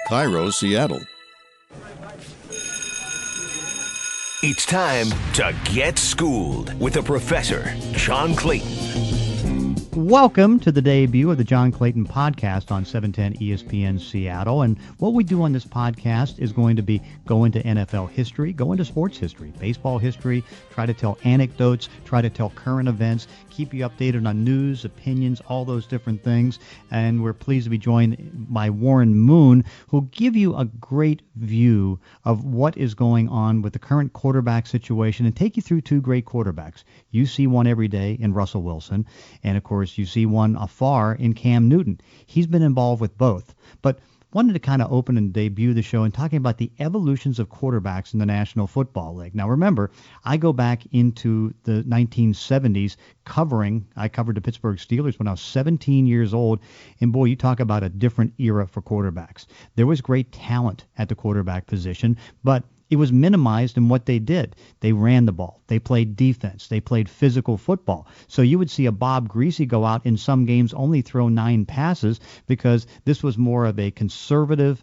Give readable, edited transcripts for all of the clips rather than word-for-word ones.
Cairo, Seattle. It's time to get schooled with the professor, John Clayton. Welcome to the debut of the John Clayton podcast on 710 ESPN Seattle. And what we do on this podcast is going to be go into NFL history, go into sports history, baseball history, try to tell anecdotes, try to tell current events, keep you updated on news, opinions, all those different things. And we're pleased to be joined by Warren Moon, who'll give you a great view of what is going on with the current quarterback situation and take you through two great quarterbacks. You see one every day in Russell Wilson, and of course you see one afar in Cam Newton. He's been involved with both, but wanted to kind of open and debut the show and talking about the evolutions of quarterbacks in the National Football League. Now remember, I go back into the 1970s I covered the Pittsburgh Steelers when I was 17 years old, and boy, you talk about a different era for quarterbacks. There was great talent at the quarterback position, but it was minimized in what they did. They ran the ball. They played defense. They played physical football. So you would see a Bob Greasy go out in some games only throw 9 passes because this was more of a conservative,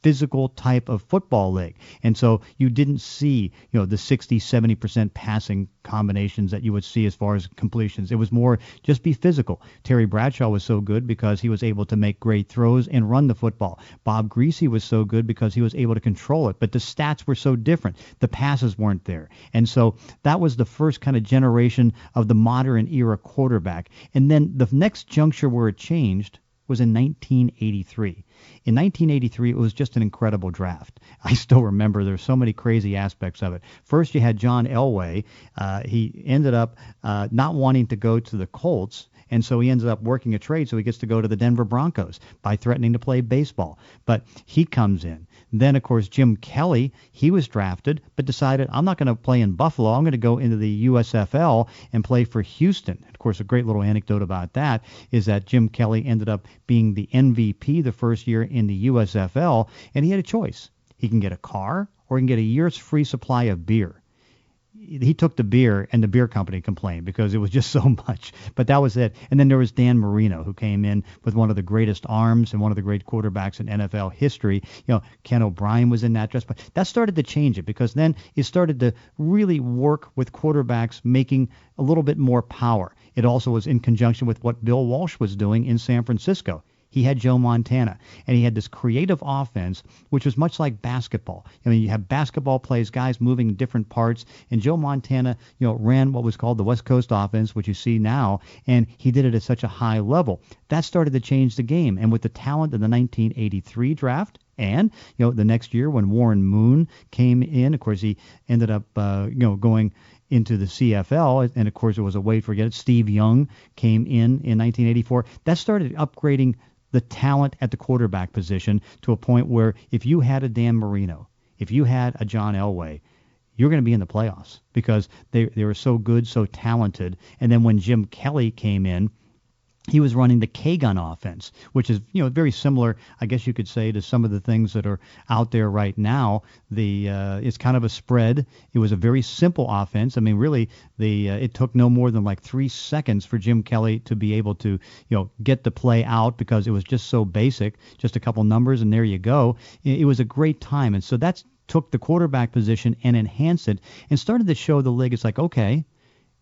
physical type of football league. And so you didn't see, the 60, 70% passing combinations that you would see as far as completions. It was more just be physical. Terry Bradshaw was so good because he was able to make great throws and run the football. Bob Greasy was so good because he was able to control it, but the stats were so different. The passes weren't there. And so that was the first kind of generation of the modern era quarterback. And then the next juncture where it changed was in 1983. In 1983, it was just an incredible draft. I still remember there's so many crazy aspects of it. First, you had John Elway. He ended up not wanting to go to the Colts, and so he ended up working a trade so he gets to go to the Denver Broncos by threatening to play baseball. But he comes in. Then, of course, Jim Kelly, he was drafted, but decided, I'm not going to play in Buffalo. I'm going to go into the USFL and play for Houston. Of course, a great little anecdote about that is that Jim Kelly ended up being the MVP the first year in the USFL, and he had a choice. He can get a car or he can get a year's free supply of beer. He took the beer, and the beer company complained because it was just so much. But that was it. And then there was Dan Marino, who came in with one of the greatest arms and one of the great quarterbacks in NFL history. Ken O'Brien was in that dress. But that started to change it because then it started to really work with quarterbacks making a little bit more power. It also was in conjunction with what Bill Walsh was doing in San Francisco. He had Joe Montana, and he had this creative offense, which was much like basketball. You have basketball plays, guys moving in different parts, and Joe Montana, ran what was called the West Coast offense, which you see now, and he did it at such a high level. That started to change the game, and with the talent of the 1983 draft, and the next year when Warren Moon came in, of course, he ended up going into the CFL, and of course it was a wait forget it. Steve Young came in 1984. That started upgrading the talent at the quarterback position to a point where if you had a Dan Marino, if you had a John Elway, you're going to be in the playoffs because they were so good, so talented. And then when Jim Kelly came in, he was running the K-gun offense, which is, very similar, I guess you could say, to some of the things that are out there right now. It's kind of a spread. It was a very simple offense. I mean, really, it took no more than like 3 seconds for Jim Kelly to be able to, get the play out because it was just so basic, just a couple numbers and there you go. It was a great time. And so that's took the quarterback position and enhanced it and started to show the league it's like, okay,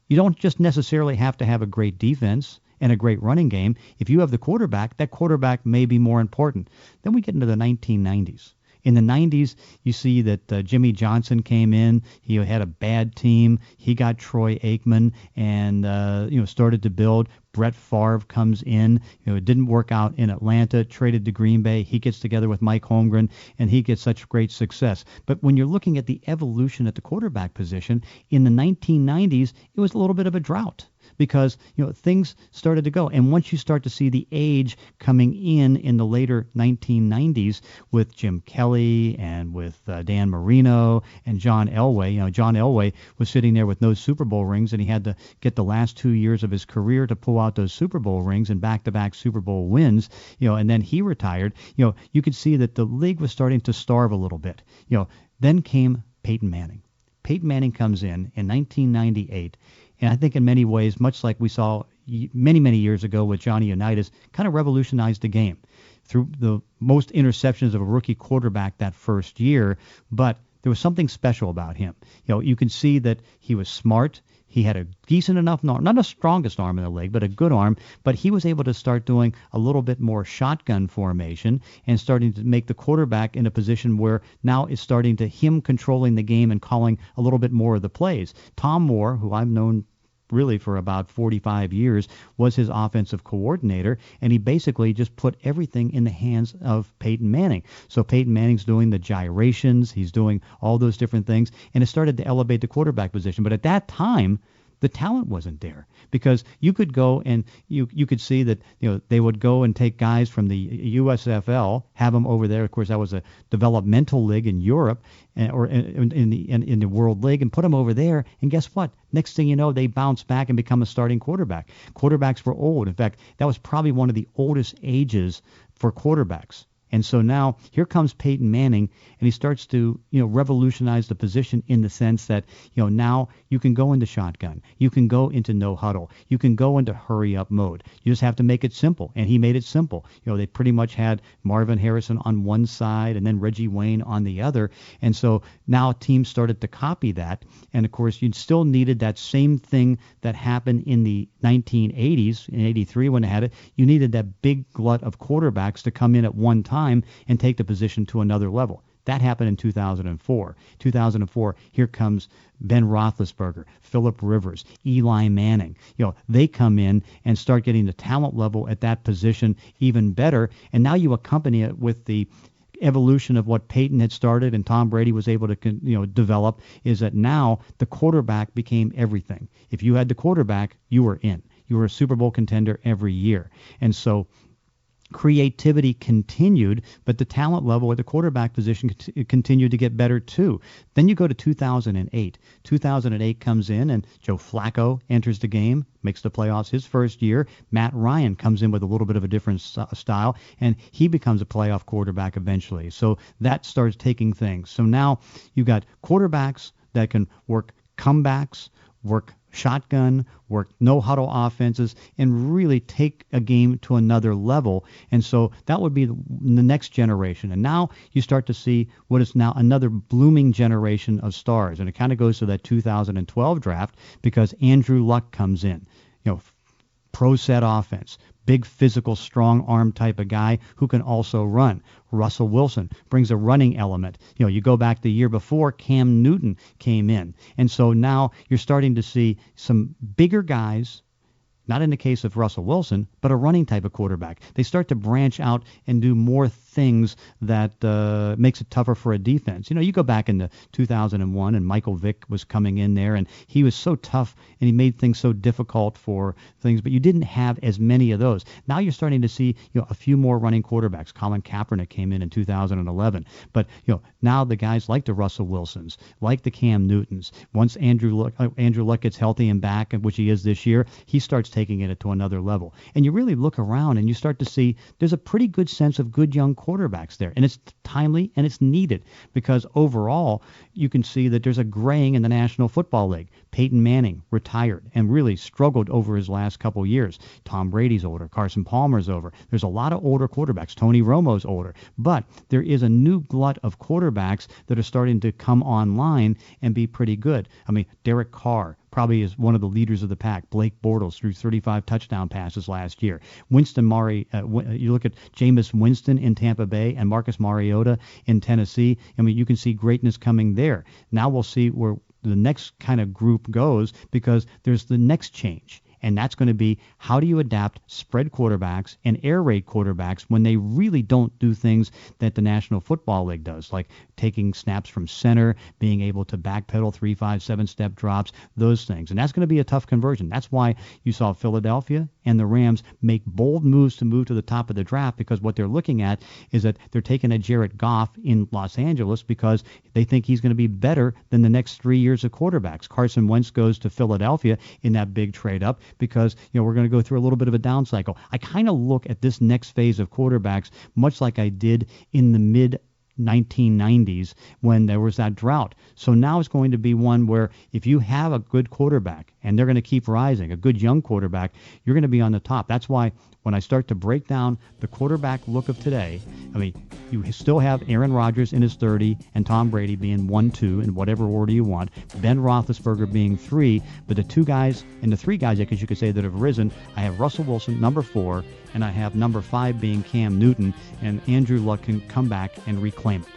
you don't just necessarily have to have a great defense and a great running game. If you have the quarterback, that quarterback may be more important. Then we get into the 1990s. In the 90s, you see that Jimmy Johnson came in. He had a bad team. He got Troy Aikman and started to build. Brett Favre comes in. It didn't work out in Atlanta, traded to Green Bay. He gets together with Mike Holmgren, and he gets such great success. But when you're looking at the evolution at the quarterback position, in the 1990s, it was a little bit of a drought because things started to go. And once you start to see the age coming in the later 1990s with Jim Kelly and with Dan Marino and John Elway, John Elway was sitting there with no Super Bowl rings, and he had to get the last 2 years of his career to pull out those Super Bowl rings and back-to-back Super Bowl wins, and then he retired. You could see that the league was starting to starve a little bit. Then came Peyton Manning. Peyton Manning comes in 1998, and I think in many ways, much like we saw many, many years ago with Johnny Unitas, kind of revolutionized the game. threw the most interceptions of a rookie quarterback that first year, but there was something special about him. You can see that he was smart. He had a decent enough arm, not the strongest arm in the league, but a good arm. But he was able to start doing a little bit more shotgun formation and starting to make the quarterback in a position where now it's starting to him controlling the game and calling a little bit more of the plays. Tom Moore, who I've known really for about 45 years, was his offensive coordinator, and he basically just put everything in the hands of Peyton Manning. So Peyton Manning's doing the gyrations, he's doing all those different things, and it started to elevate the quarterback position. But at that time, the talent wasn't there, because you could go and you could see that they would go and take guys from the USFL, have them over there. Of course, that was a developmental league in Europe or in the World League, and put them over there. And guess what? Next thing you know, they bounce back and become a starting quarterback. Quarterbacks were old. In fact, that was probably one of the oldest ages for quarterbacks. And so now here comes Peyton Manning, and he starts to, revolutionize the position in the sense that, now you can go into shotgun, you can go into no huddle, you can go into hurry up mode. You just have to make it simple, and he made it simple. They pretty much had Marvin Harrison on one side and then Reggie Wayne on the other, and so now teams started to copy that. And of course, you still needed that same thing that happened in the 1980s, in '83 when they had it. You needed that big glut of quarterbacks to come in at one time and take the position to another level. That happened in 2004. 2004, here comes Ben Roethlisberger, Phillip Rivers, Eli Manning. They come in and start getting the talent level at that position even better. And now you accompany it with the evolution of what Peyton had started and Tom Brady was able to develop, is that now the quarterback became everything. If you had the quarterback, you were in. You were a Super Bowl contender every year. And so creativity continued, but the talent level at the quarterback position continued to get better too. Then you go to 2008. 2008 comes in, and Joe Flacco enters the game, makes the playoffs his first year. Matt Ryan comes in with a little bit of a different style, and he becomes a playoff quarterback eventually. So that starts taking things. So now you've got quarterbacks that can work comebacks, work shotgun, work no-huddle offenses, and really take a game to another level. And so that would be the next generation. And now you start to see what is now another blooming generation of stars. And it kind of goes to that 2012 draft, because Andrew Luck comes in. Pro set offense, big physical, strong arm type of guy who can also run. Russell Wilson brings a running element. You go back the year before, Cam Newton came in. And so now you're starting to see some bigger guys, not in the case of Russell Wilson, but a running type of quarterback. They start to branch out and do more things that makes it tougher for a defense. You go back into 2001, and Michael Vick was coming in there, and he was so tough, and he made things so difficult for things, but you didn't have as many of those. Now you're starting to see a few more running quarterbacks. Colin Kaepernick came in 2011, but now the guys like the Russell Wilsons, like the Cam Newtons. Once Andrew Luck gets healthy and back, which he is this year, he starts taking it to another level. And you really look around and you start to see there's a pretty good sense of good young quarterbacks there. And it's timely and it's needed, because overall you can see that there's a graying in the National Football League. Peyton Manning retired and really struggled over his last couple years. Tom Brady's older. Carson Palmer's over. There's a lot of older quarterbacks. Tony Romo's older. But there is a new glut of quarterbacks that are starting to come online and be pretty good. I mean, Derek Carr probably is one of the leaders of the pack. Blake Bortles threw 35 touchdown passes last year. You look at Jameis Winston in Tampa Bay and Marcus Mariota in Tennessee. I mean, you can see greatness coming there. Now we'll see where the next kind of group goes, because there's the next change. And that's going to be, how do you adapt spread quarterbacks and air raid quarterbacks when they really don't do things that the National Football League does, like taking snaps from center, being able to backpedal 3, 5, 7-step drops, those things. And that's going to be a tough conversion. That's why you saw Philadelphia and the Rams make bold moves to move to the top of the draft, because what they're looking at is that they're taking a Jared Goff in Los Angeles because they think he's going to be better than the next 3 years of quarterbacks. Carson Wentz goes to Philadelphia in that big trade-up, because we're going to go through a little bit of a down cycle. I kind of look at this next phase of quarterbacks much like I did in the mid 1990s when there was that drought. So now it's going to be one where if you have a good quarterback and they're going to keep rising. A good young quarterback, you're going to be on the top. That's why when I start to break down the quarterback look of today, I mean, you still have Aaron Rodgers in his 30 and Tom Brady being 1, 2 in whatever order you want, Ben Roethlisberger being 3, but the 2 guys and the 3 guys, I guess you could say, that have risen, I have Russell Wilson, number 4, and I have number 5 being Cam Newton, and Andrew Luck can come back and reclaim it.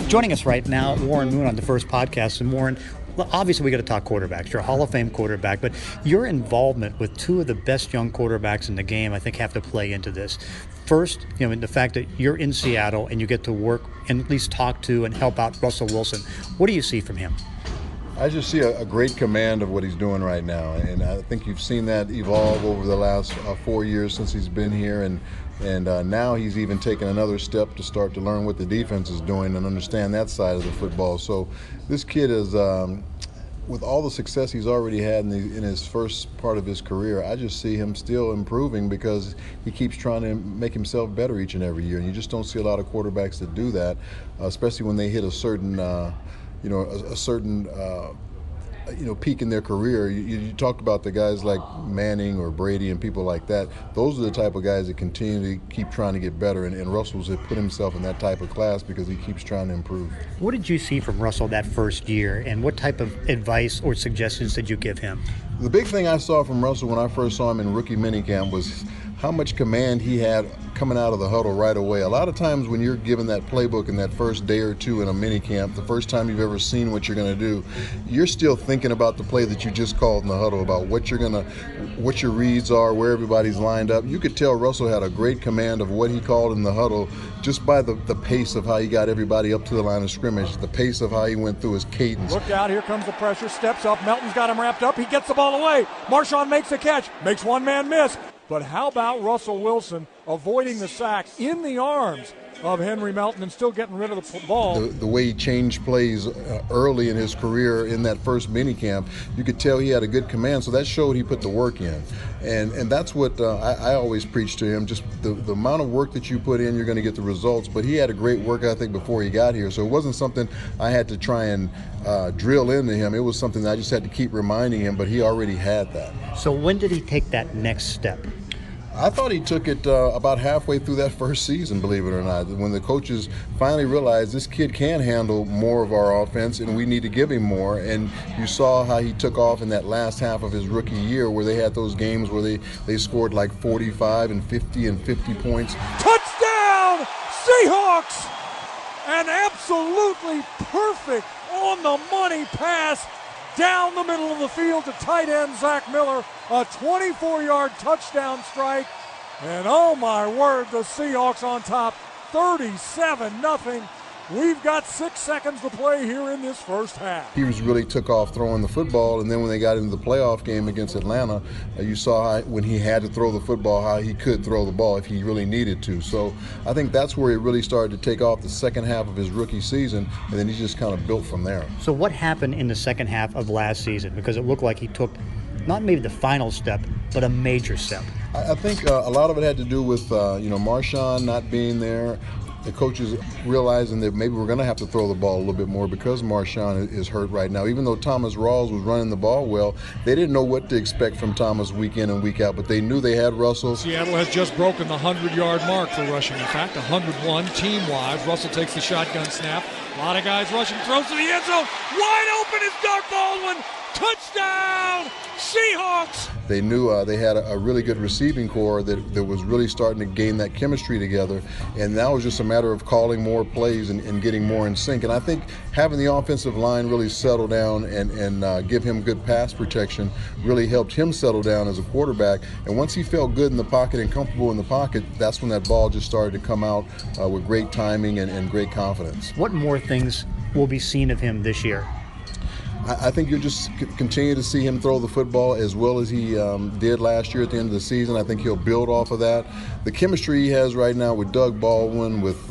Joining us right now, Warren Moon on the First Podcast. And Warren, well, obviously we got to talk quarterbacks. You're a Hall of Fame quarterback, but your involvement with 2 of the best young quarterbacks in the game, I think, have to play into this. First, the fact that you're in Seattle and you get to work and at least talk to and help out Russell Wilson. What do you see from him? I just see a great command of what he's doing right now, and I think you've seen that evolve over the last 4 years since he's been here, and now he's even taken another step to start to learn what the defense is doing and understand that side of the football. So this kid is, with all the success he's already had in his first part of his career, I just see him still improving because he keeps trying to make himself better each and every year, and you just don't see a lot of quarterbacks that do that, especially when they hit a certain peak in their career. You talked about the guys like Manning or Brady and people like that. Those are the type of guys that continue to keep trying to get better, and Russell's had put himself in that type of class because he keeps trying to improve. What did you see from Russell that first year, and what type of advice or suggestions did you give him? The big thing I saw from Russell when I first saw him in rookie minicamp was how much command he had coming out of the huddle right away. A lot of times when you're given that playbook in that first day or two in a minicamp, the first time you've ever seen what you're going to do, you're still thinking about the play that you just called in the huddle, about what your reads are, where everybody's lined up. You could tell Russell had a great command of what he called in the huddle just by the pace of how he got everybody up to the line of scrimmage, the pace of how he went through his cadence. Look out, here comes the pressure, steps up, Melton's got him wrapped up, he gets the ball away, Marshawn makes the catch, makes one man miss. But how about Russell Wilson avoiding the sack in the arms of Henry Melton and still getting rid of the ball? The way he changed plays early in his career in that first minicamp, you could tell he had a good command, so that showed he put the work in. And that's what I always preach to him, just the amount of work that you put in, you're going to get the results. But he had a great work ethic before he got here, so it wasn't something I had to try and drill into him. It was something that I just had to keep reminding him, but he already had that. So when did he take that next step? I thought he took it about halfway through that first season, believe it or not, when the coaches finally realized this kid can handle more of our offense and we need to give him more. And you saw how he took off in that last half of his rookie year where they had those games where they scored like 45 and 50 and 50 points. Touchdown, Seahawks! An absolutely perfect on-the-money pass down the middle of the field to tight end Zach Miller, a 24-yard touchdown strike, and oh my word, the Seahawks on top, 37-0. We've got 6 seconds to play here in this first half. He really took off throwing the football, and then when they got into the playoff game against Atlanta, you saw how, when he had to throw the football, how he could throw the ball if he really needed to. So I think that's where he really started to take off the second half of his rookie season, and then he just kind of built from there. So what happened in the second half of last season? Because it looked like he took not maybe the final step, but a major step. I think a lot of it had to do with Marshawn not being there. The coaches realizing that maybe we're going to have to throw the ball a little bit more because Marshawn is hurt right now. Even though Thomas Rawls was running the ball well, they didn't know what to expect from Thomas week in and week out, but they knew they had Russell. Seattle has just broken the 100-yard mark for rushing. In fact, 101 team-wide. Russell takes the shotgun snap. A lot of guys rushing, throws to the end zone. Wide open is Doug Baldwin. Touchdown, Seahawks! They knew they had a really good receiving core that was really starting to gain that chemistry together, and now it was just a matter of calling more plays and getting more in sync. And I think having the offensive line really settle down and give him good pass protection really helped him settle down as a quarterback. And once he felt good in the pocket and comfortable in the pocket, that's when that ball just started to come out with great timing and great confidence. What more things will be seen of him this year? I think you'll just continue to see him throw the football as well as he did last year at the end of the season. I think he'll build off of that. The chemistry he has right now with Doug Baldwin, with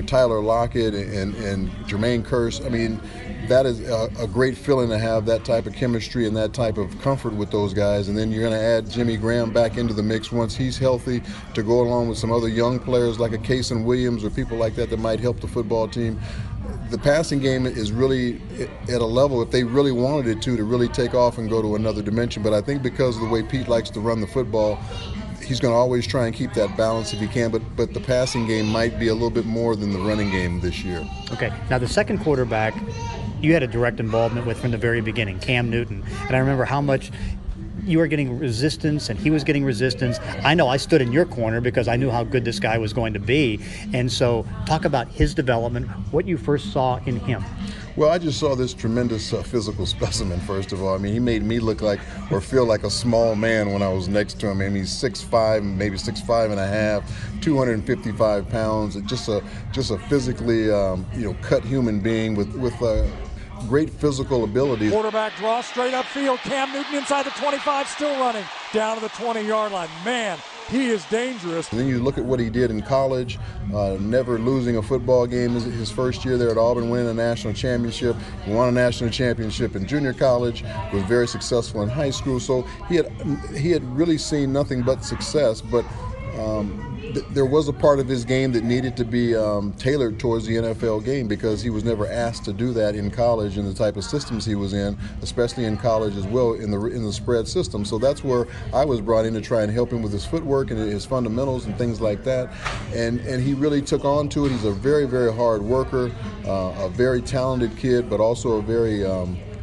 Tyler Lockett and Jermaine Kearse, I mean, that is a great feeling to have that type of chemistry and that type of comfort with those guys. And then you're going to add Jimmy Graham back into the mix once he's healthy to go along with some other young players like a Clayton Williams or people like that might help the football team. The passing game is really at a level, if they really wanted it to really take off and go to another dimension. But I think because of the way Pete likes to run the football, he's going to always try and keep that balance if he can, but the passing game might be a little bit more than the running game this year. Okay, now the second quarterback you had a direct involvement with from the very beginning, Cam Newton. And I remember how much you were getting resistance and he was getting resistance. I know I stood in your corner because I knew how good this guy was going to be. And so talk about his development, what you first saw in him. Well, I just saw this tremendous physical specimen, first of all. I mean, he made me look like or feel like a small man when I was next to him. I mean, he's 6'5", maybe 6'5 and a half, 255 pounds, just a physically, cut human being with great physical ability. Quarterback draw straight upfield. Cam Newton inside the 25, still running down to the 20-yard line. Man, he is dangerous. And then you look at what he did in college, never losing a football game his first year there at Auburn, winning a national championship. He won a national championship in junior college, was very successful in high school. So he had really seen nothing but success, but there was a part of his game that needed to be tailored towards the NFL game because he was never asked to do that in college in the type of systems he was in, especially in college as well in the spread system. So that's where I was brought in to try and help him with his footwork and his fundamentals and things like that. And he really took on to it. He's a very, very hard worker, a very talented kid, but also a very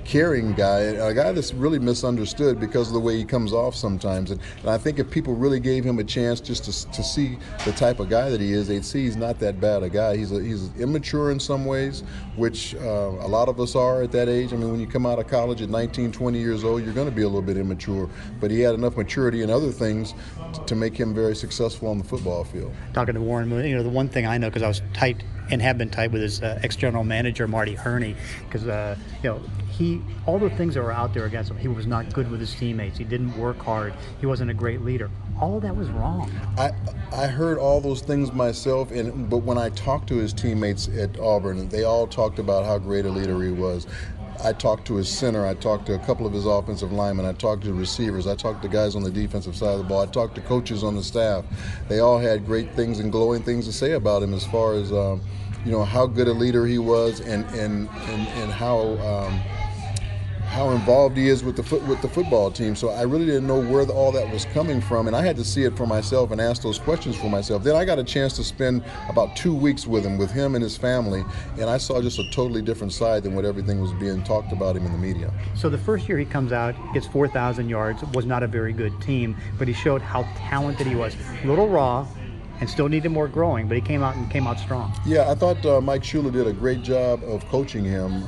caring guy, a guy that's really misunderstood because of the way he comes off sometimes. And I think if people really gave him a chance just to see the type of guy that he is, they'd see he's not that bad a guy. He's immature in some ways, which a lot of us are at that age. I mean, when you come out of college at 19, 20 years old, you're going to be a little bit immature. But he had enough maturity in other things to make him very successful on the football field. Talking to Warren Moon, the one thing I know, because I was tight and have been tight with his ex-general manager, Marty Herney, because, all the things that were out there against him, he was not good with his teammates. He didn't work hard. He wasn't a great leader. All of that was wrong. I heard all those things myself, but when I talked to his teammates at Auburn, they all talked about how great a leader he was. I talked to his center. I talked to a couple of his offensive linemen. I talked to receivers. I talked to guys on the defensive side of the ball. I talked to coaches on the staff. They all had great things and glowing things to say about him as far as how good a leader he was and how involved he is with the football team. So I really didn't know where all that was coming from, and I had to see it for myself and ask those questions for myself. Then I got a chance to spend about 2 weeks with him and his family, and I saw just a totally different side than what everything was being talked about him in the media. So the first year he comes out, gets 4,000 yards, was not a very good team, but he showed how talented he was. A little raw, and still needed more growing, but he came out strong. Yeah, I thought Mike Shula did a great job of coaching him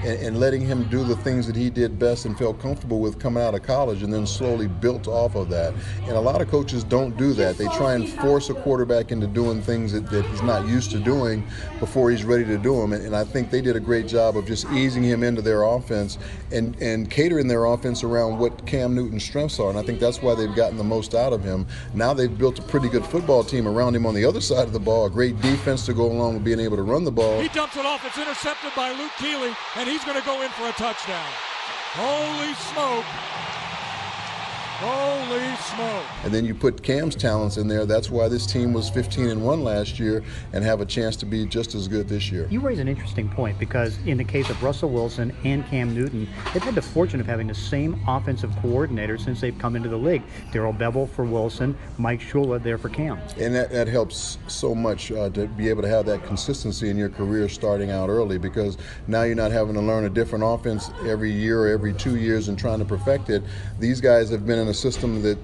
and letting him do the things that he did best and felt comfortable with coming out of college, and then slowly built off of that. And a lot of coaches don't do that. They try and force a quarterback into doing things that he's not used to doing before he's ready to do them. And I think they did a great job of just easing him into their offense and catering their offense around what Cam Newton's strengths are. And I think that's why they've gotten the most out of him. Now they've built a pretty good football team around him on the other side of the ball, a great defense to go along with being able to run the ball. He dumps it off. It's intercepted by Luke Keeley, and he's going to go in for a touchdown. Holy smoke. Holy smoke. And then you put Cam's talents in there. That's why this team was 15-1 last year and have a chance to be just as good this year. You raise an interesting point because in the case of Russell Wilson and Cam Newton, they've had the fortune of having the same offensive coordinator since they've come into the league. Darrell Bevel for Wilson, Mike Shula there for Cam. And that helps so much to be able to have that consistency in your career starting out early, because now you're not having to learn a different offense every year or every 2 years and trying to perfect it. These guys have been in a system that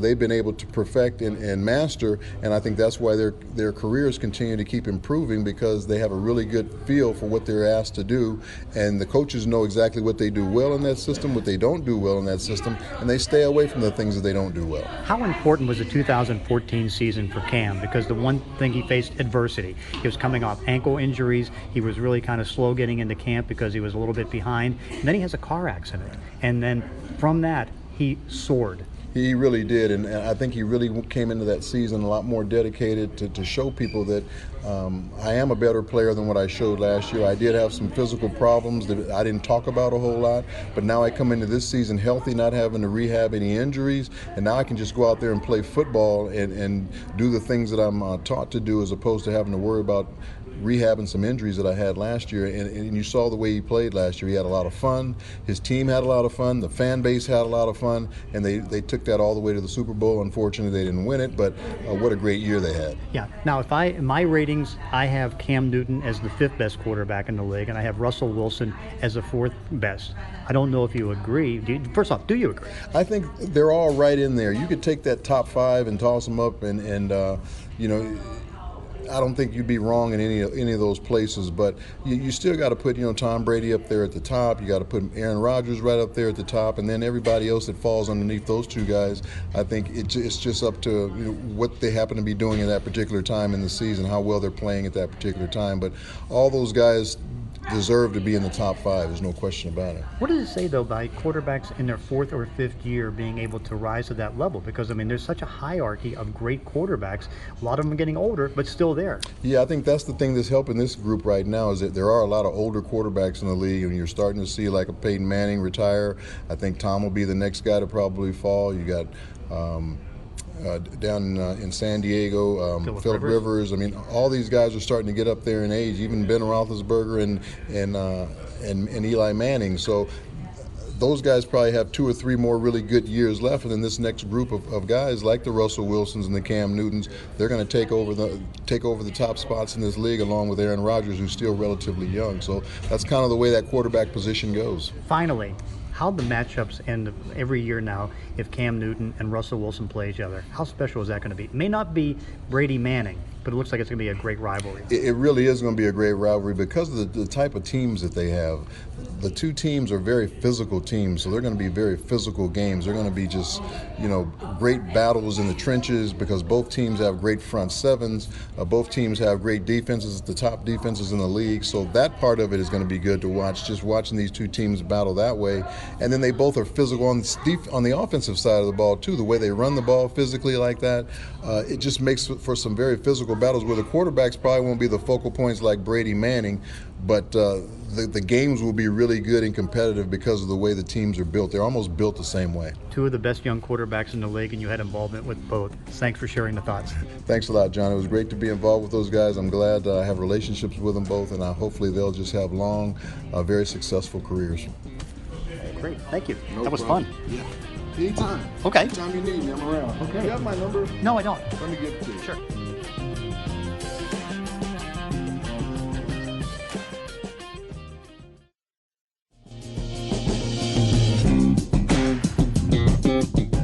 they've been able to perfect and master, and I think that's why their careers continue to keep improving, because they have a really good feel for what they're asked to do, and the coaches know exactly what they do well in that system, what they don't do well in that system, and they stay away from the things that they don't do well. How important was the 2014 season for Cam? Because the one thing he faced adversity. He was coming off ankle injuries. He was really kind of slow getting into camp because he was a little bit behind. And then he has a car accident. And then from that, he soared. He really did, and I think he really came into that season a lot more dedicated to show people that I am a better player than what I showed last year. I did have some physical problems that I didn't talk about a whole lot, but now I come into this season healthy, not having to rehab any injuries, and now I can just go out there and play football and do the things that I'm taught to do, as opposed to having to worry about rehabbing some injuries that I had last year. And you saw the way he played last year. He had a lot of fun. His team had a lot of fun. The fan base had a lot of fun. And they took that all the way to the Super Bowl. Unfortunately, they didn't win it, but what a great year they had. Yeah. Now, in my ratings, I have Cam Newton as the 5th best quarterback in the league, and I have Russell Wilson as the 4th best. I don't know if you agree. First off, do you agree? I think they're all right in there. You could take that top 5 and toss them up, and you know, I don't think you'd be wrong in any of those places, but you still got to put Tom Brady up there at the top. You got to put Aaron Rodgers right up there at the top, and then everybody else that falls underneath those two guys. I think it's just up to what they happen to be doing at that particular time in the season, how well they're playing at that particular time. But all those guys deserve to be in the top 5. There's no question about it. What does it say, though, by quarterbacks in their 4th or 5th year being able to rise to that level? Because, I mean, there's such a hierarchy of great quarterbacks. A lot of them are getting older, but still there. Yeah, I think that's the thing that's helping this group right now, is that there are a lot of older quarterbacks in the league, and you're starting to see like a Peyton Manning retire. I think Tom will be the next guy to probably fall. You got down in San Diego, Phillip Rivers. I mean, all these guys are starting to get up there in age. Even Ben Roethlisberger and Eli Manning. So those guys probably have 2 or 3 more really good years left, and then this next group of guys like the Russell Wilsons and the Cam Newtons, they're going to take over the top spots in this league, along with Aaron Rodgers, who's still relatively young. So that's kind of the way that quarterback position goes. Finally, how the matchups end every year now if Cam Newton and Russell Wilson play each other. How special is that going to be? It may not be Brady Manning, but it looks like it's going to be a great rivalry. It really is going to be a great rivalry because of the type of teams that they have. The two teams are very physical teams, so they're going to be very physical games. They're going to be just, great battles in the trenches because both teams have great front sevens. Both teams have great defenses, the top defenses in the league. So that part of it is going to be good to watch, just watching these two teams battle that way. And then they both are physical on the offensive side of the ball, too. The way they run the ball physically like that, it just makes for some very physical battles where the quarterbacks probably won't be the focal points like Brady Manning, but the games will be really good and competitive because of the way the teams are built. They're almost built the same way. 2 of the best young quarterbacks in the league, and you had involvement with both. Thanks for sharing the thoughts. Thanks a lot, John. It was great to be involved with those guys. I'm glad I have relationships with them both, and hopefully they'll just have long, very successful careers. Great. Thank you. No that was problem. fun. Yeah. Anytime. Okay. Anytime you need me, I'm around. Okay. You have my number? No, I don't. Let me give it to you. Sure.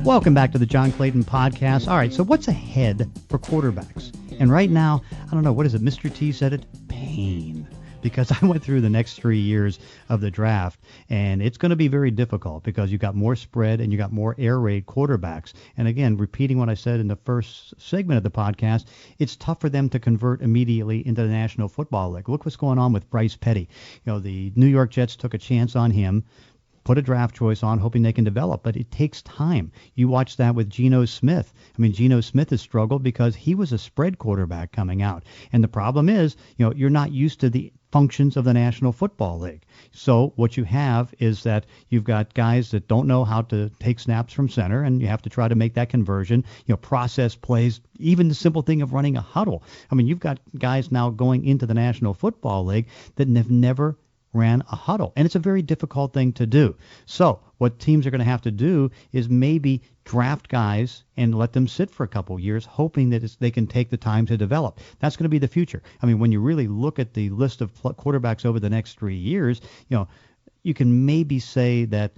Welcome back to the John Clayton Podcast. All right, so what's ahead for quarterbacks? And right now, I don't know, what is it? Mr. T said it? Pain. Because I went through the next 3 years of the draft, and it's going to be very difficult because you've got more spread and you got more air raid quarterbacks. And again, repeating what I said in the first segment of the podcast, it's tough for them to convert immediately into the National Football League. Look what's going on with Bryce Petty. The New York Jets took a chance on him, put a draft choice on, hoping they can develop, but it takes time. You watch that with Geno Smith. I mean, Geno Smith has struggled because he was a spread quarterback coming out. And the problem is, you're not used to the functions of the National Football League. So what you have is that you've got guys that don't know how to take snaps from center, and you have to try to make that conversion, process plays, even the simple thing of running a huddle. I mean, you've got guys now going into the National Football League that have never ran a huddle, and it's a very difficult thing to do. So what teams are going to have to do is maybe draft guys and let them sit for a couple years, hoping that they can take the time to develop. That's going to be the future. I mean, when you really look at the list of quarterbacks over the next 3 years, you can maybe say that,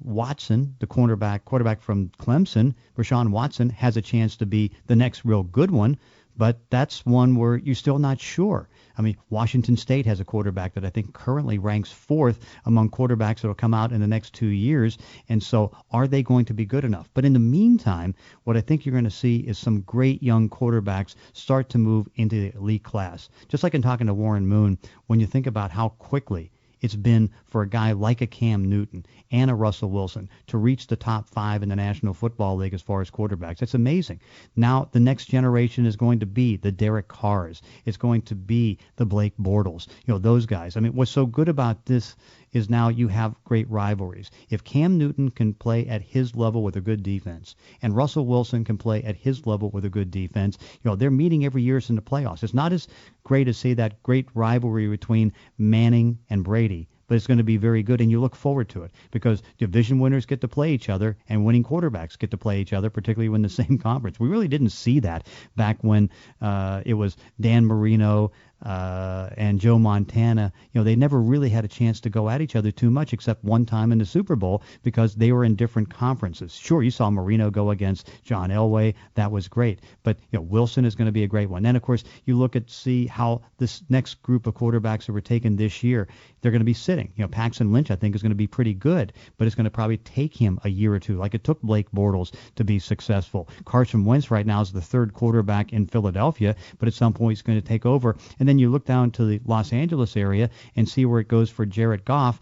Watson, the quarterback from Clemson, Rashawn Watson, has a chance to be the next real good one, but that's one where you're still not sure. I mean, Washington State has a quarterback that I think currently ranks 4th among quarterbacks that will come out in the next 2 years. And so are they going to be good enough? But in the meantime, what I think you're going to see is some great young quarterbacks start to move into the elite class. Just like in talking to Warren Moon, when you think about how quickly it's been for a guy like a Cam Newton and a Russell Wilson to reach the top 5 in the National Football League as far as quarterbacks. That's amazing. Now the next generation is going to be the Derek Carrs. It's going to be the Blake Bortles. Those guys. I mean, what's so good about this is now you have great rivalries. If Cam Newton can play at his level with a good defense, and Russell Wilson can play at his level with a good defense, they're meeting every year in the playoffs. It's not as great as, say, that great rivalry between Manning and Brady, but it's going to be very good, and you look forward to it because division winners get to play each other and winning quarterbacks get to play each other, particularly when the same conference. We really didn't see that back when it was Dan Marino and Joe Montana. They never really had a chance to go at each other too much except one time in the Super Bowl because they were in different conferences. Sure, you saw Marino go against John Elway. That was great. But Wilson is going to be a great one. Then, of course, you look at see how this next group of quarterbacks that were taken this year, they're going to be sitting. Paxton Lynch, I think, is going to be pretty good, but it's going to probably take him a year or two, like it took Blake Bortles to be successful. Carson Wentz right now is the third quarterback in Philadelphia, but at some point he's going to take over. And then you look down to the Los Angeles area and see where it goes for Jared Goff.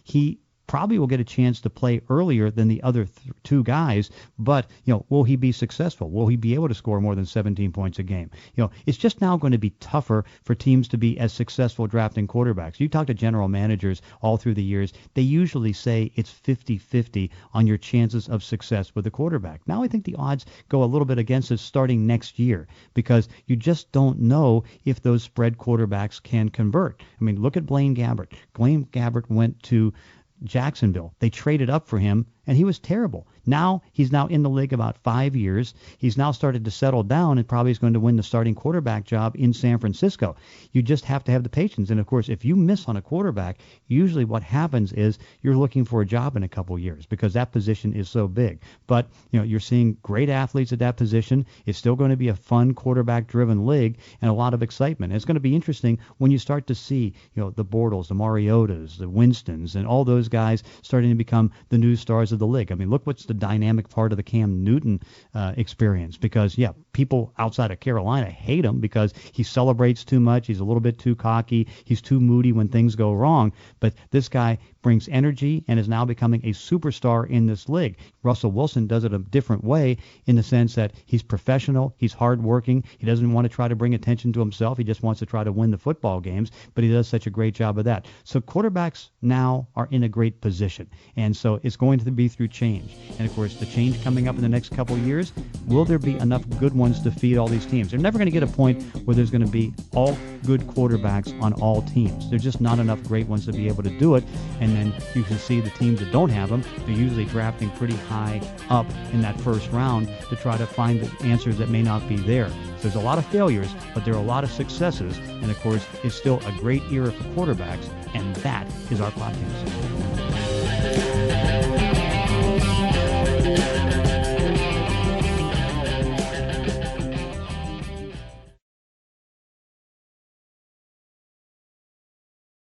He probably will get a chance to play earlier than the other two guys, but will he be successful? Will he be able to score more than 17 points a game? It's just now going to be tougher for teams to be as successful drafting quarterbacks. You talk to general managers all through the years, they usually say it's 50-50 on your chances of success with a quarterback. Now I think the odds go a little bit against us starting next year because you just don't know if those spread quarterbacks can convert. I mean, look at Blaine Gabbert. Blaine Gabbert went to Jacksonville. They traded up for him, and he was terrible. Now he's now in the league about 5 years. He's now started to settle down and probably is going to win the starting quarterback job in San Francisco. You just have to have the patience. And, of course, if you miss on a quarterback, usually what happens is you're looking for a job in a couple years because that position is so big. But, you're seeing great athletes at that position. It's still going to be a fun quarterback-driven league and a lot of excitement. And it's going to be interesting when you start to see, the Bortles, the Mariotas, the Winstons, and all those guys starting to become the new stars of the league. I mean, look what's the dynamic part of the Cam Newton experience because, people outside of Carolina hate him because he celebrates too much. He's a little bit too cocky. He's too moody when things go wrong. But this guy brings energy and is now becoming a superstar in this league. Russell Wilson does it a different way in the sense that he's professional, he's hardworking, he doesn't want to try to bring attention to himself, he just wants to try to win the football games, but he does such a great job of that. So quarterbacks now are in a great position, and so it's going to be through change. And of course, the change coming up in the next couple of years, will there be enough good ones to feed all these teams? They're never going to get a point where there's going to be all good quarterbacks on all teams. There's just not enough great ones to be able to do it, and then you can see the teams that don't have them, they're usually drafting pretty high up in that first round to try to find the answers that may not be there. So there's a lot of failures, but there are a lot of successes, and of course, it's still a great era for quarterbacks, and that is our podcast.